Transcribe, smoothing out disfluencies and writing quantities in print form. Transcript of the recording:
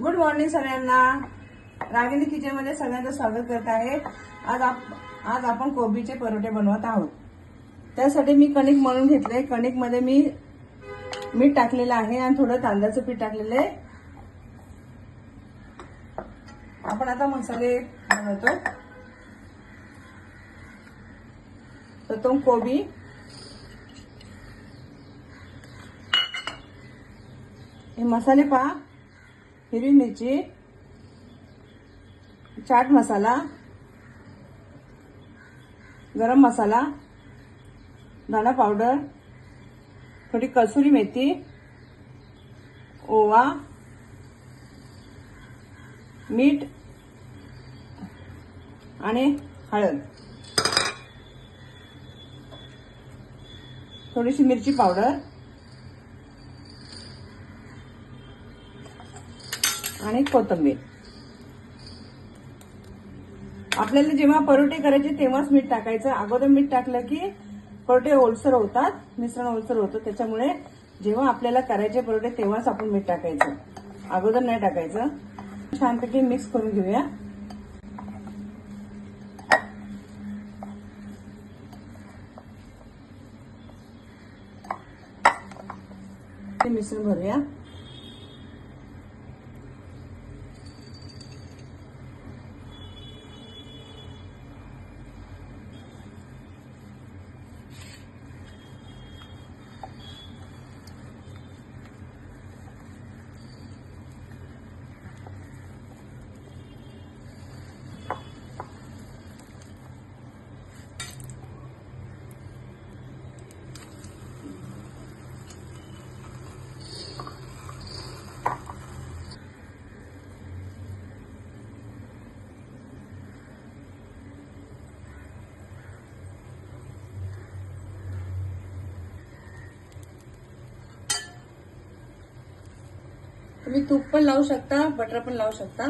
Good morning सगळ्यांना. Ragini kitchen मध्ये सगळ्यांचं स्वागत करत आहे. आज आपण कोबीचे परोठे बनवत आहोत. त्यासाठी मी कणिक मळून घेतले. कणिक मध्ये मी मीठ टाकलेलं आहे आणि थोडं तांदळाचं पीठ टाकलेलं आहे. आपण आता मसाले बनवतो. प्रथम कोबी, हे मसाले पहा: हिरवी मिरची, चाट मसाला, गरम मसाला, धना पावडर, थोडी कसुरी मेथी, ओवा, मीठ आणि हळद, थोडीशी मिरची पावडर आणि कोथिंबीर. आपल्याला जेव्हा परोठे करायचे तेव्हाच मीठ टाकायचं. अगोदर मीठ टाकलं की परोठे ओलसर होतात, मिश्रण ओलसर होतं. त्याच्यामुळे जेव्हा आपल्याला करायचे परोठे तेव्हाच आपण मीठ टाकायचं, अगोदर नाही टाकायचं. छानपैकी मिक्स करून घेऊया. हे मिश्रण भरूया. तुम्ही तूप पण लावू शकता, बटर पण लावू शकता.